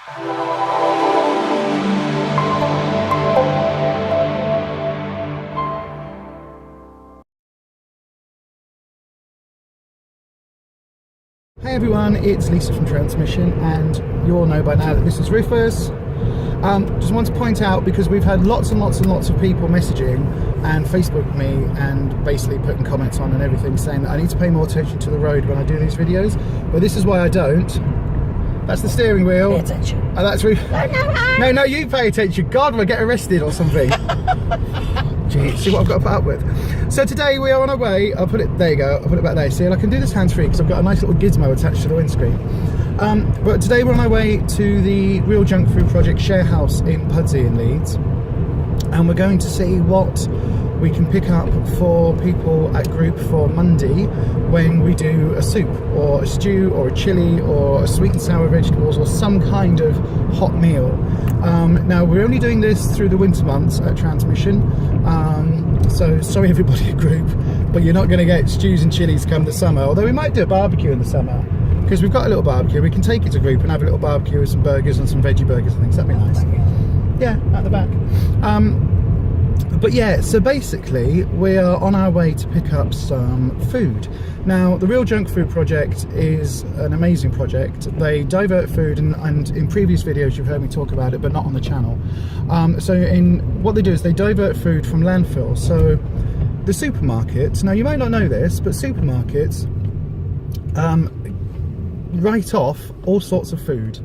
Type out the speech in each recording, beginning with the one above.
Hey everyone, it's Lisa from Transmission, and you all know by now that this is Ruffus. Just want to point out, because we've had lots and lots and lots of people messaging and Facebook me and basically putting comments on and everything saying that I need to pay more attention to the road when I do these videos, but this is why I don't. That's the steering wheel. Pay attention. Oh, that's No, you pay attention. God, we'll get arrested or something. Gee, see what I've got to put up with. So today we are on our way. I'll put it, there you go, I'll put it back there. See, and I can do this hands-free because I've got a nice little gizmo attached to the windscreen. But today we're on our way to the Real Junk Food Project Sharehouse in Pudsey in Leeds. And we're going to see what we can pick up for people at group for Monday when we do a soup or a stew or a chilli or a sweet and sour vegetables or some kind of hot meal. Now we're only doing this through the winter months at Transmission, so sorry everybody at group, but you're not going to get stews and chilies come the summer, although we might do a barbecue in the summer because we've got a little barbecue. We can take it to group and have a little barbecue with some burgers and some veggie burgers and things. That'd be nice. Yeah, at the back. But yeah, so basically we are on our way to pick up some food. Now, the Real Junk Food Project is an amazing project. They divert food, and in previous videos you've heard me talk about it, but not on the channel. So what they do is they divert food from landfill. So the supermarkets, now you might not know this, but supermarkets write off all sorts of food.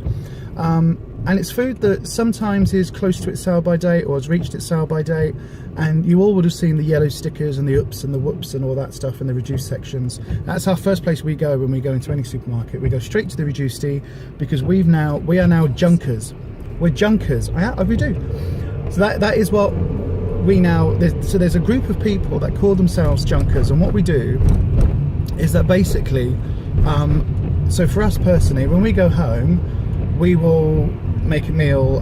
And it's food that sometimes is close to its sell-by date or has reached its sell-by date, and you all would have seen the yellow stickers and the ups and the whoops and all that stuff in the reduced sections. That's our first place we go when we go into any supermarket. We go straight to the reduced because we are now junkers. We're junkers. We do. So that is what we now. So there's a group of people that call themselves junkers, and what we do is that basically. So for us personally, when we go home, we will make a meal,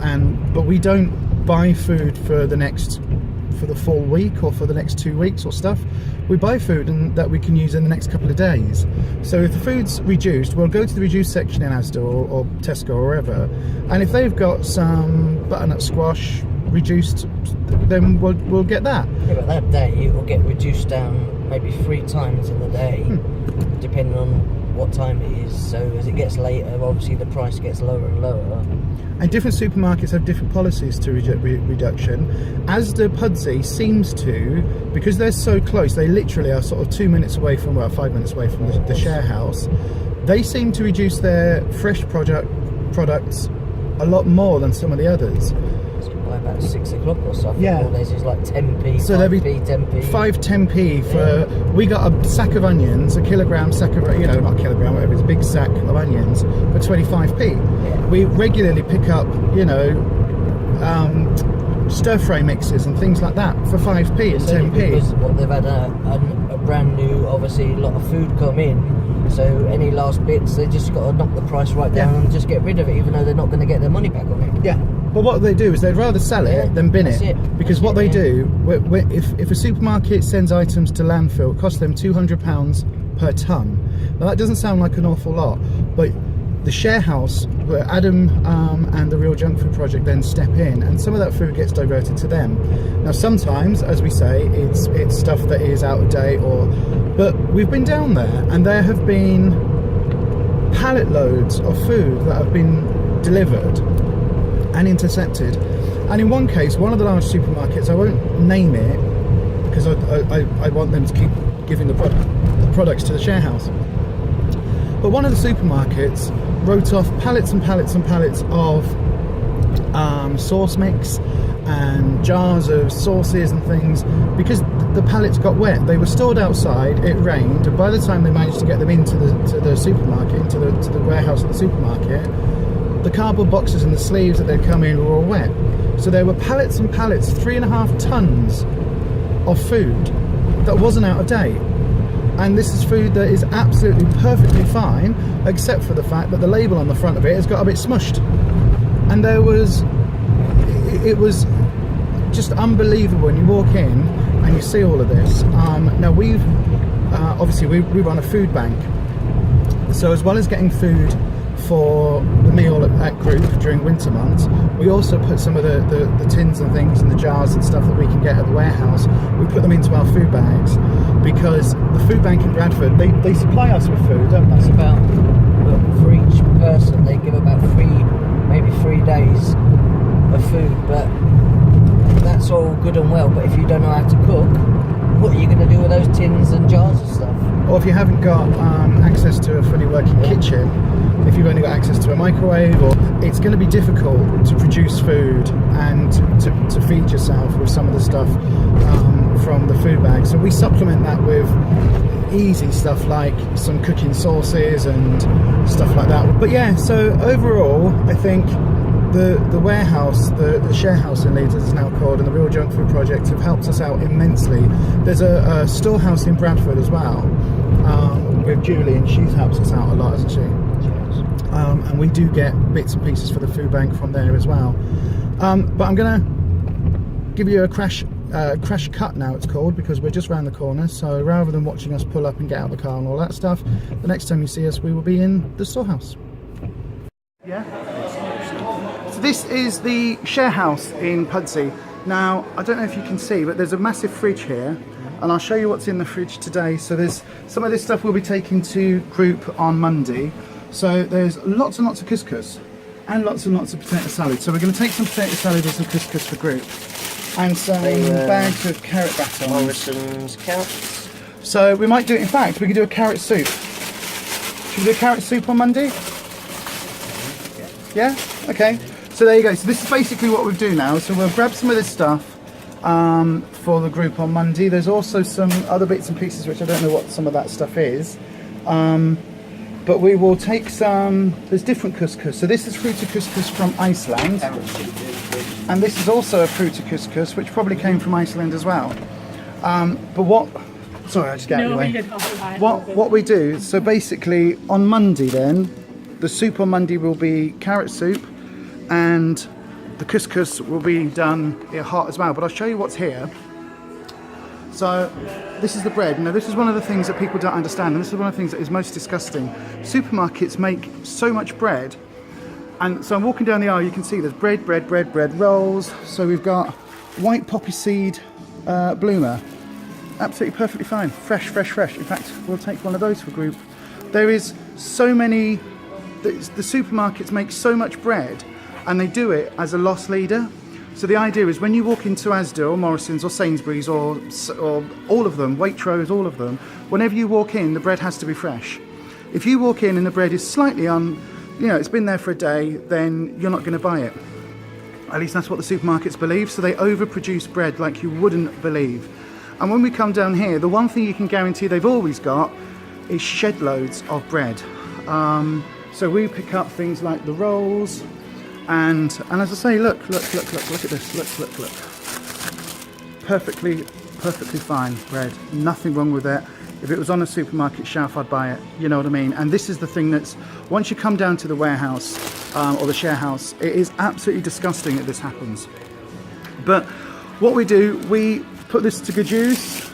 but we don't buy food for the full week or for the next 2 weeks or stuff. We buy food that we can use in the next couple of days. So if the food's reduced, we'll go to the reduced section in Asda or Tesco or wherever, and if they've got some butternut squash reduced, then we'll get that. Yeah, but that day it will get reduced down maybe 3 times in the day, depending on what time it is. So as it gets later, obviously the price gets lower and lower. And different supermarkets have different policies to reduction. Asda Pudsey seems to, because they're so close, they literally are sort of 2 minutes away from, well, 5 minutes away from the Sharehouse. They seem to reduce their fresh products a lot more than some of the others. By about 6 o'clock or so. Yeah. Nowadays it's like 10p, so 5p, 10p. 10p for, yeah. We got a sack of onions, a kilogram sack of, not kilogram, whatever, it's a big sack of onions for 25p. Yeah. We regularly pick up, stir fry mixes and things like that for 5p and 10p. Because they've had a brand new, obviously, lot of food come in, so any last bits, they just got to knock the price right down and just get rid of it, even though they're not going to get their money back on it. Yeah. But what they do is they'd rather sell it than bin it. Because what they do, if a supermarket sends items to landfill, it costs them £200 per tonne. Now that doesn't sound like an awful lot, but the Sharehouse, where Adam and the Real Junk Food Project then step in, and some of that food gets diverted to them. Now sometimes, as we say, it's stuff that is out of date, but we've been down there and there have been pallet loads of food that have been delivered and intercepted. And in one case, one of the large supermarkets, I won't name it because I want them to keep giving the products to the Sharehouse, but one of the supermarkets wrote off pallets and pallets and pallets of sauce mix and jars of sauces and things because the pallets got wet. They were stored outside, it rained, and by the time they managed to get them into the supermarket, into the warehouse of the supermarket, the cardboard boxes and the sleeves that they'd come in were all wet. So there were pallets and pallets, 3.5 tons of food that wasn't out of date. And this is food that is absolutely perfectly fine, except for the fact that the label on the front of it has got a bit smushed. And it was just unbelievable when you walk in and you see all of this. Now obviously we run a food bank, so as well as getting food for the meal at group during winter months. We also put some of the tins and things and the jars and stuff that we can get at the warehouse, we put them into our food bags, because the food bank in Bradford, they supply us with food, don't they? It's about, for each person, they give about maybe 3 days of food, but that's all good and well, but if you don't know how to cook, what are you going to do with those tins and jars of stuff? Or if you haven't got access to a fully working kitchen, if you've only got access to a microwave, or it's going to be difficult to produce food and to feed yourself with some of the stuff from the food bag. So we supplement that with easy stuff like some cooking sauces and stuff like that. But yeah, so overall, I think the warehouse, the Sharehouse in Leeds, as it's now called, and the Real Junk Food Project have helped us out immensely. There's a storehouse in Bradford as well, with Julie, and she helps us out a lot, hasn't she? Yes. And we do get bits and pieces for the food bank from there as well. But I'm going to give you a crash cut now, it's called, because we're just round the corner. So rather than watching us pull up and get out of the car and all that stuff, the next time you see us, we will be in the storehouse. Yeah. So this is the Sharehouse in Pudsey. Now, I don't know if you can see, but there's a massive fridge here, and I'll show you what's in the fridge today. So there's some of this stuff we'll be taking to group on Monday. So there's lots and lots of couscous and lots of potato salad. So we're going to take some potato salad and some couscous for group, and some bags of carrot batter. Morrison's carrots. So we might do it, in fact, we could do a carrot soup. Should we do a carrot soup on Monday? Yeah? Okay. So there you go. So this is basically what we'll do now. So we'll grab some of this stuff for the group on Monday. There's also some other bits and pieces which I don't know what some of that stuff is. But we will take some, there's different couscous. So this is fruit couscous from Iceland. And this is also a fruit couscous, which probably came from Iceland as well. But what, sorry, I just get out of your way. What we do, so basically on Monday then, the soup on Monday will be carrot soup, and the couscous will be done hot as well. But I'll show you what's here. So this is the bread. Now this is one of the things that people don't understand, and this is one of the things that is most disgusting. Supermarkets make so much bread, and so I'm walking down the aisle, you can see there's bread, rolls. So we've got white poppy seed bloomer, absolutely perfectly fine, fresh. In fact, we'll take one of those for group. There is so many, the supermarkets make so much bread, and they do it as a loss leader. So the idea is when you walk into Asda or Morrison's or Sainsbury's or all of them, Waitrose, all of them, whenever you walk in, the bread has to be fresh. If you walk in and the bread is slightly it's been there for a day, then you're not going to buy it. At least that's what the supermarkets believe. So they overproduce bread like you wouldn't believe. And when we come down here, the one thing you can guarantee they've always got is shed loads of bread. So we pick up things like the rolls, and as I say, look at this, look. Perfectly fine bread, nothing wrong with it. If it was on a supermarket shelf, I'd buy it, you know what I mean? And this is the thing that's, once you come down to the warehouse or the Sharehouse, it is absolutely disgusting that this happens. But what we do, we put this to good use.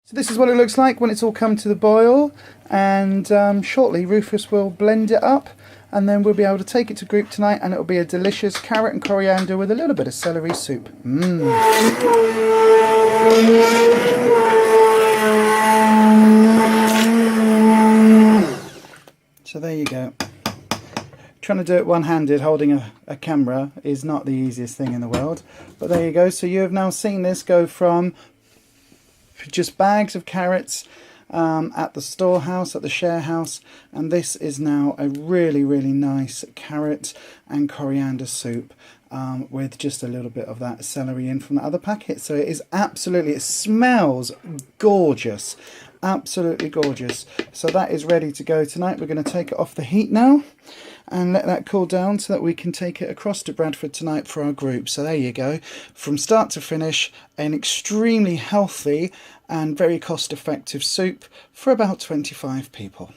So this is what it looks like when it's all come to the boil, and shortly Ruffus will blend it up, and then we'll be able to take it to group tonight, and it'll be a delicious carrot and coriander with a little bit of celery soup. So there you go. Trying to do it one-handed holding a camera is not the easiest thing in the world, but there you go. So you have now seen this go from just bags of carrots at the storehouse, at the Sharehouse, and this is now a really nice carrot and coriander soup with just a little bit of that celery in from the other packet. So it is absolutely, it smells gorgeous, absolutely gorgeous. So that is ready to go tonight. We're going to take it off the heat now and let that cool down so that we can take it across to Bradford tonight for our group. So there you go, from start to finish, an extremely healthy and very cost-effective soup for about 25 people.